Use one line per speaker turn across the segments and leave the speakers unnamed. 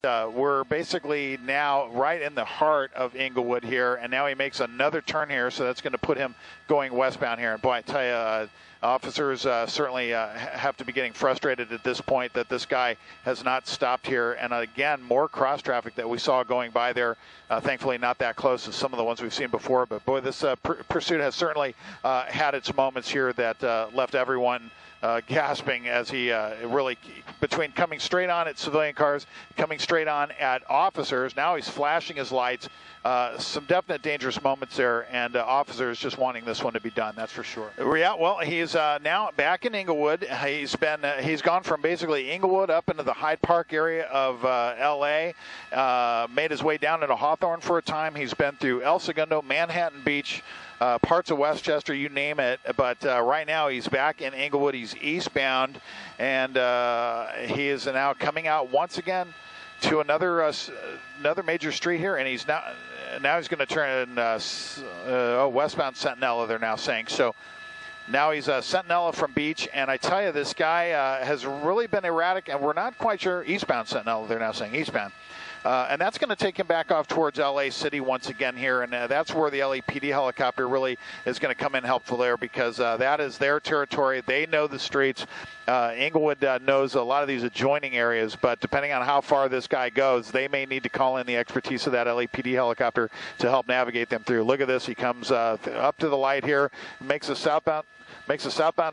We're basically now right in the heart of Inglewood here, and now he makes another turn here, so that's going to put him going westbound here. And boy, I tell you, officers certainly have to be getting frustrated at this point that this guy has not stopped here. And again, more cross traffic that we saw going by there. Thankfully, not that close as some of the ones we've seen before. But boy, this pursuit has certainly had its moments here that left everyone gasping as he really, between coming straight on at civilian cars, coming straight on at officers. Now he's flashing his lights. Some definite dangerous moments there, and officers just wanting this one to be done. That's for sure. Yeah, well, he's now back in Inglewood. He's gone from basically Inglewood up into the Hyde Park area of L.A. Made his way down into Hawthorne for a time. He's been through El Segundo, Manhattan Beach, parts of Westchester, you name it. But right now he's back in Inglewood. He's eastbound, and he is now coming out once again to another major street here, and he's now he's going to turn westbound Centinela, they're now saying. So now he's Centinela from Beach, and I tell you, this guy has really been erratic, and we're not quite sure. Eastbound Centinela, they're now saying eastbound. And that's going to take him back off towards L.A. City once again here, and that's where the LAPD helicopter really is going to come in helpful there, because that is their territory. They know the streets. Inglewood knows a lot of these adjoining areas, but depending on how far this guy goes, they may need to call in the expertise of that LAPD helicopter to help navigate them through. Look at this. He comes up to the light here, makes a southbound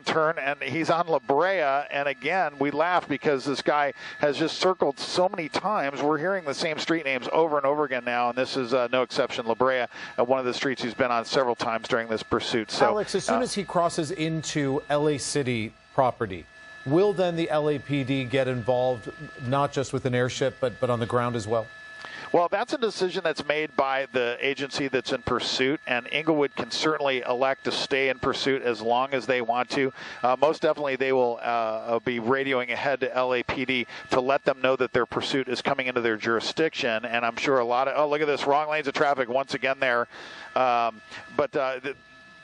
turn, and he's on La Brea. And again, we laugh because this guy has just circled so many times. We're hearing the same street names over and over again now, and this is no exception. La Brea, one of the streets he's been on several times during this pursuit. So,
Alex, as soon as he crosses into LA City property, will then the LAPD get involved, not just with an airship, but on the ground as well?
Well, that's a decision that's made by the agency that's in pursuit, and Inglewood can certainly elect to stay in pursuit as long as they want to. Most definitely they will be radioing ahead to LAPD to let them know that their pursuit is coming into their jurisdiction, and I'm sure a lot of, oh, look at this, wrong lanes of traffic once again there.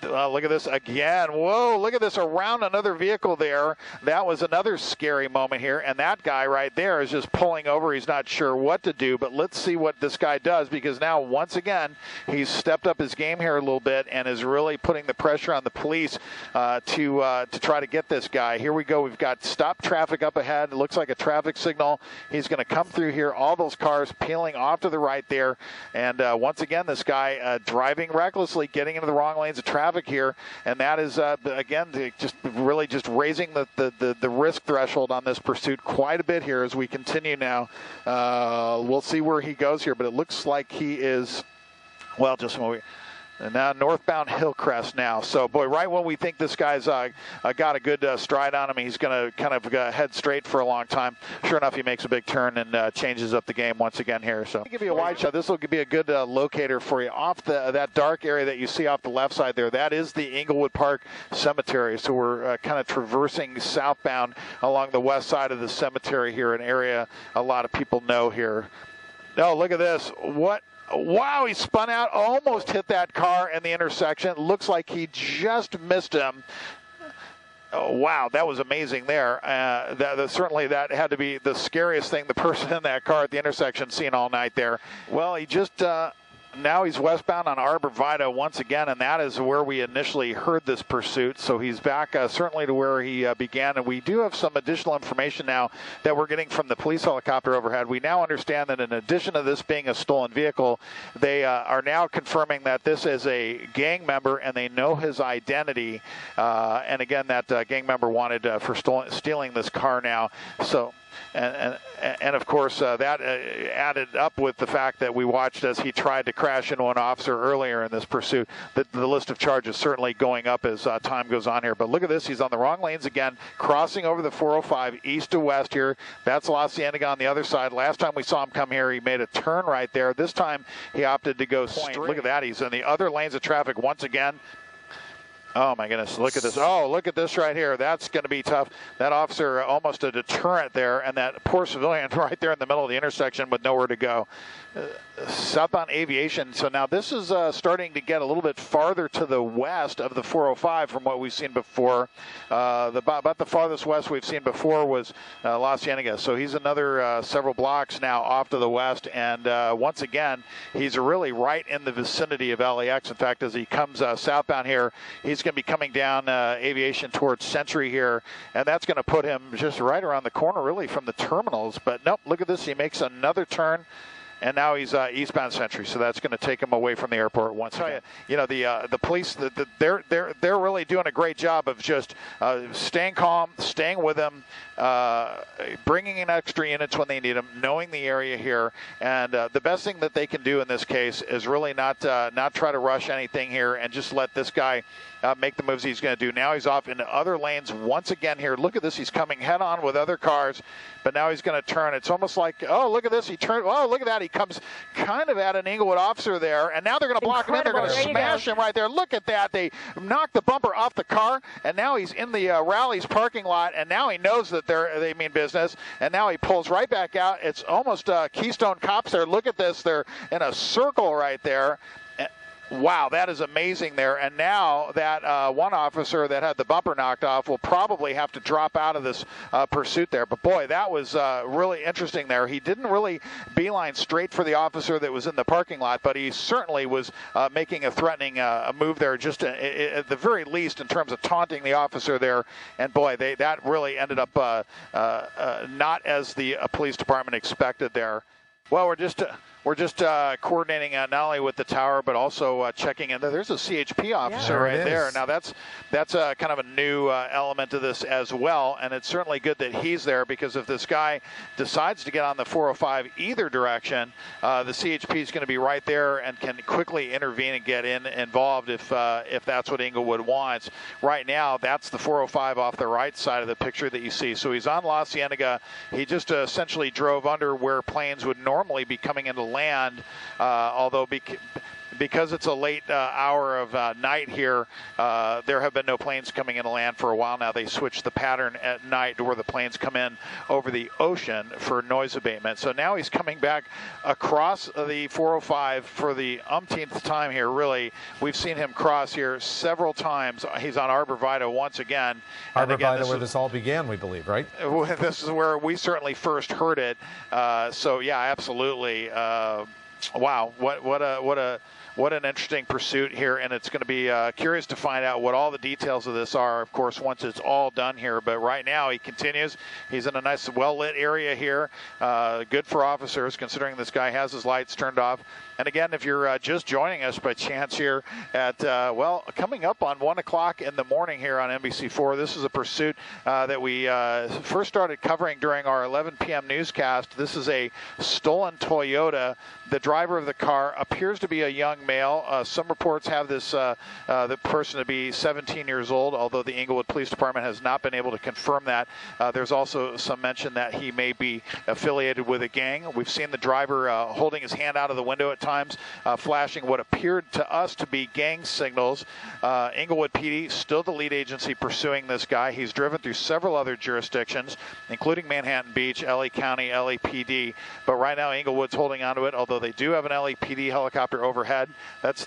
Look at this again. Whoa, look at this, around another vehicle there. That was another scary moment here. And that guy right there is just pulling over. He's not sure what to do, but let's see what this guy does, because now, once again, he's stepped up his game here a little bit and is really putting the pressure on the police to try to get this guy. Here we go. We've got stop traffic up ahead. It looks like a traffic signal. He's going to come through here. All those cars peeling off to the right there. And once again, this guy driving recklessly, getting into the wrong lanes of traffic here, and that is again just raising the risk threshold on this pursuit quite a bit here as we continue now. We'll see where he goes here, but it looks like he is, well, just and now northbound Hillcrest now. So, boy, right when we think this guy's got a good stride on him, he's going to kind of head straight for a long time. Sure enough, he makes a big turn and changes up the game once again here. So, I'll give you a wide shot. This will be a good locator for you. Off that dark area that you see off the left side there, that is the Inglewood Park Cemetery. So we're kind of traversing southbound along the west side of the cemetery here, an area a lot of people know here. Oh, look at this. Wow, he spun out, almost hit that car in the intersection. Looks like he just missed him. Oh, wow, that was amazing there. Certainly that had to be the scariest thing the person in that car at the intersection seen all night there. Well, he just... now he's westbound on Arbor Vita once again, and that is where we initially heard this pursuit. So he's back certainly to where he began, and we do have some additional information now that we're getting from the police helicopter overhead. We now understand that in addition to this being a stolen vehicle, they are now confirming that this is a gang member, and they know his identity. And again, that gang member wanted for stealing this car now. So. And of course, that added up with the fact that we watched as he tried to crash into an officer earlier in this pursuit. The list of charges certainly going up as time goes on here. But look at this. He's on the wrong lanes again, crossing over the 405 east to west here. That's La Cienega on the other side. Last time we saw him come here, he made a turn right there. This time he opted to go straight. Look at that. He's in the other lanes of traffic once again. Oh, my goodness. Look at this. Oh, look at this right here. That's going to be tough. That officer, almost a deterrent there, and that poor civilian right there in the middle of the intersection with nowhere to go. Southbound Aviation. So now this is starting to get a little bit farther to the west of the 405 from what we've seen before. About the farthest west we've seen before was La Cienega. So he's another several blocks now off to the west. And once again, he's really right in the vicinity of LAX. In fact, as he comes southbound here, he's going to be coming down Aviation towards Century here. And that's going to put him just right around the corner, really, from the terminals. But nope, look at this. He makes another turn. And now he's eastbound Century, so that's going to take him away from the airport once again. You know, the police, they're really doing a great job of just staying calm, staying with him, bringing in extra units when they need them, knowing the area here, and the best thing that they can do in this case is really not try to rush anything here and just let this guy make the moves he's going to do. Now he's off into other lanes once again here. Look at this. He's coming head on with other cars, but now he's going to turn. It's almost like, oh, look at this. He turned. Oh, look at that. He comes kind of at an Inglewood officer there, and now they're going to block him in. They're going to smash him right there. Look at that. They knocked the bumper off the car, and now he's in the Rally's parking lot, and now he knows that they mean business, and now he pulls right back out. It's almost Keystone Cops there. Look at this. They're in a circle right there. Wow, that is amazing there. And now that one officer that had the bumper knocked off will probably have to drop out of this pursuit there. But, boy, that was really interesting there. He didn't really beeline straight for the officer that was in the parking lot, but he certainly was making a threatening move there, just at the very least in terms of taunting the officer there. And, boy, that really ended up not as the police department expected there. Well, we're just coordinating not only with the tower, but also checking in. There's a CHP officer right there. Now that's kind of a new element to this as well, and it's certainly good that he's there, because if this guy decides to get on the 405 either direction, the CHP is going to be right there and can quickly intervene and get involved if that's what Inglewood wants. Right now, that's the 405 off the right side of the picture that you see. So he's on La Cienega. He just essentially drove under where planes would normally be coming into land, although because it's a late hour of night here, there have been no planes coming into land for a while now. They switched the pattern at night to where the planes come in over the ocean for noise abatement. So now he's coming back across the 405 for the umpteenth time here, really. We've seen him cross here several times. He's on Arbor Vitae once again.
Arbor Vitae, where this all began, we believe, right?
This is where we certainly first heard it. So, yeah, absolutely. Wow, what an interesting pursuit here, and it's going to be curious to find out what all the details of this are, of course, once it's all done here. But right now he continues. He's in a nice, well-lit area here. Good for officers, considering this guy has his lights turned off. And again, if you're just joining us by chance here at, coming up on 1 o'clock in the morning here on NBC4, this is a pursuit that we first started covering during our 11 p.m. newscast. This is a stolen Toyota. The driver of the car appears to be a young male. Some reports have this the person to be 17 years old, although the Inglewood Police Department has not been able to confirm that. There's also some mention that he may be affiliated with a gang. We've seen the driver holding his hand out of the window at times, flashing what appeared to us to be gang signals. Inglewood PD, still the lead agency pursuing this guy. He's driven through several other jurisdictions, including Manhattan Beach, LA County, LAPD. But right now, Inglewood's holding onto it, although they do have an LAPD helicopter overhead. That's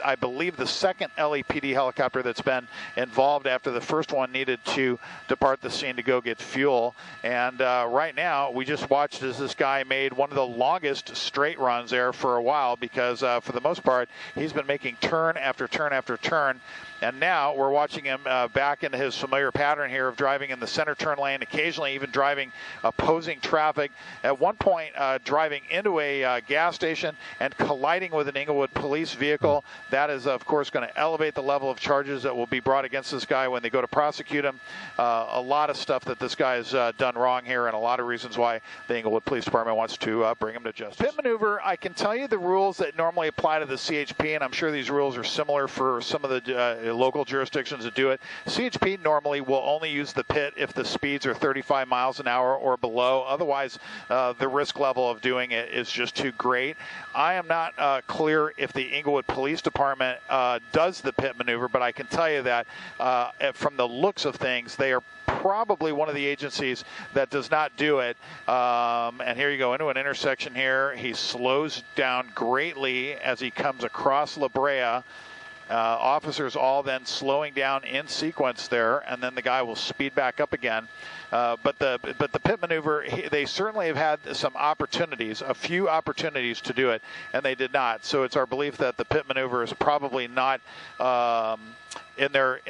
I believe, the second LAPD helicopter that's been involved after the first one needed to depart the scene to go get fuel. And right now, we just watched as this guy made one of the longest straight runs there for a while, because for the most part, he's been making turn after turn after turn. And now we're watching him back into his familiar pattern here of driving in the center turn lane, occasionally even driving opposing traffic. At one point, driving into a gas station and colliding with an Inglewood police vehicle. That is, of course, going to elevate the level of charges that will be brought against this guy when they go to prosecute him. A lot of stuff that this guy has done wrong here, and a lot of reasons why the Inglewood Police Department wants to bring him to justice. Pit maneuver, I can tell you the rules that normally apply to the CHP, and I'm sure these rules are similar for some of the local jurisdictions that do it. CHP normally will only use the pit if the speeds are 35 miles an hour or below. Otherwise, the risk level of doing it is just too great. I am not clear if the Inglewood Police Department does the pit maneuver, but I can tell you that from the looks of things, they are probably one of the agencies that does not do it. And here you go into an intersection here. He slows down greatly as he comes across La Brea. Officers all then slowing down in sequence there, and then the guy will speed back up again. But the pit maneuver, they certainly have had some opportunities, a few opportunities to do it, and they did not. So it's our belief that the pit maneuver is probably not in their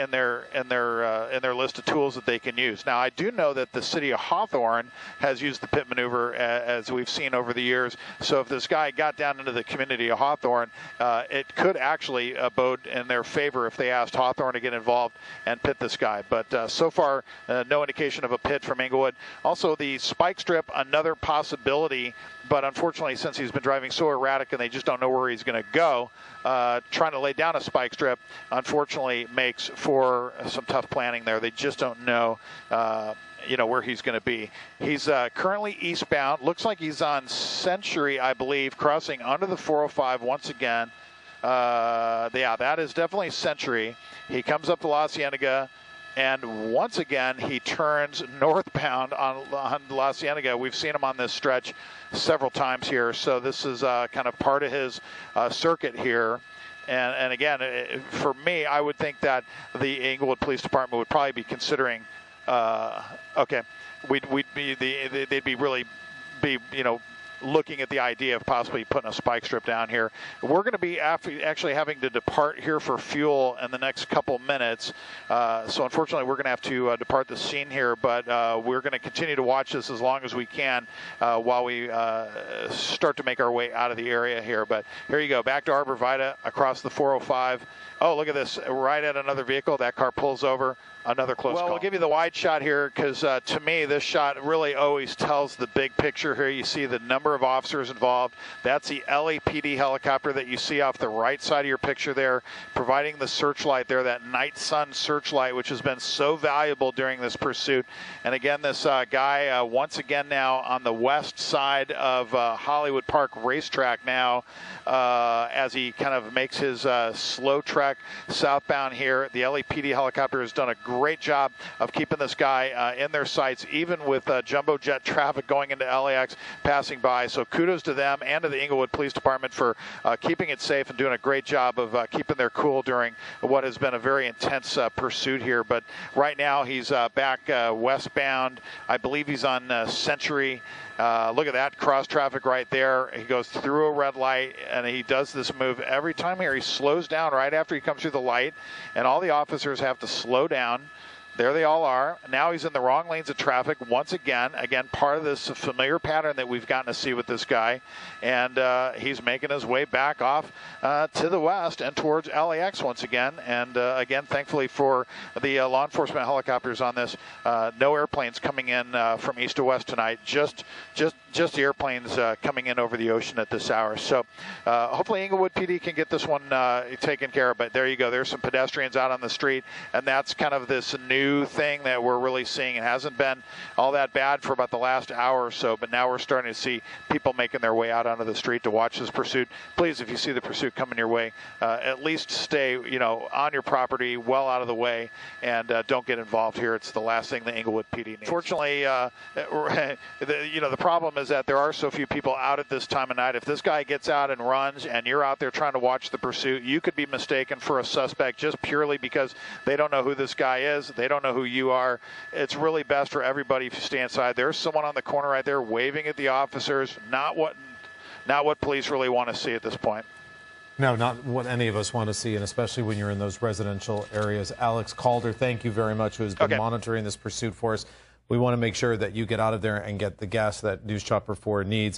list of tools that they can use. Now, I do know that the city of Hawthorne has used the pit maneuver as we've seen over the years. So if this guy got down into the community of Hawthorne, it could actually bode in their favor if they asked Hawthorne to get involved and pit this guy. But so far, no indication of a pit from Inglewood. Also, the spike strip, another possibility. But unfortunately, since he's been driving so erratic and they just don't know where he's going to go, trying to lay down a spike strip, unfortunately, makes for some tough planning there. They just don't know, where he's going to be. He's currently eastbound. Looks like he's on Century, I believe, crossing under the 405 once again. Yeah, that is definitely Century. He comes up to La Cienega. And once again, he turns northbound on La Cienega. We've seen him on this stretch several times here. So this is kind of part of his circuit here. And again, for me, I would think that the Inglewood Police Department would probably be considering, they'd be looking at the idea of possibly putting a spike strip down here. We're going to be actually having to depart here for fuel in the next couple minutes. So unfortunately, we're going to have to depart the scene here, but we're going to continue to watch this as long as we can while we start to make our way out of the area here. But here you go, back to Arbor Vitae, across the 405. Oh, look at this, right at another vehicle. That car pulls over. Another close call. Well, we'll give you the wide shot here because to me, this shot really always tells the big picture here. You see the number of officers involved. That's the LAPD helicopter that you see off the right side of your picture there, providing the searchlight there, that night sun searchlight, which has been so valuable during this pursuit. And again, this guy, once again now on the west side of Hollywood Park Racetrack now, as he kind of makes his slow trek southbound here. The LAPD helicopter has done a great job of keeping this guy in their sights, even with jumbo jet traffic going into LAX passing by. So kudos to them and to the Inglewood Police Department for keeping it safe and doing a great job of keeping their cool during what has been a very intense pursuit here. But right now he's back westbound. I believe he's on Century. Look at that cross traffic right there. He goes through a red light, and he does this move every time here. He slows down right after he comes through the light, and all the officers have to slow down. There they all are. Now he's in the wrong lanes of traffic once again. Again, part of this familiar pattern that we've gotten to see with this guy. And he's making his way back off to the west and towards LAX once again. And again, thankfully for the law enforcement helicopters on this, no airplanes coming in from east to west tonight. Just the airplanes coming in over the ocean at this hour. So hopefully Inglewood PD can get this one taken care of. But there you go. There's some pedestrians out on the street, and that's kind of this new thing that we're really seeing. It hasn't been all that bad for about the last hour or so, but now we're starting to see people making their way out onto the street to watch this pursuit. Please, if you see the pursuit coming your way, at least stay, on your property, well out of the way, and don't get involved here. It's the last thing the Inglewood PD needs. Fortunately, the problem is that there are so few people out at this time of night. If this guy gets out and runs and you're out there trying to watch the pursuit, you could be mistaken for a suspect just purely because they don't know who this guy is. They don't know who you are. It's really best for everybody if you stay inside. There's someone on the corner right there waving at the officers. Not what police really want to see at this point.
No, not what any of us want to see, and especially when you're in those residential areas. Alex Calder, thank you very much, who has been monitoring this pursuit for us. We want to make sure that you get out of there and get the gas that News Chopper 4 needs.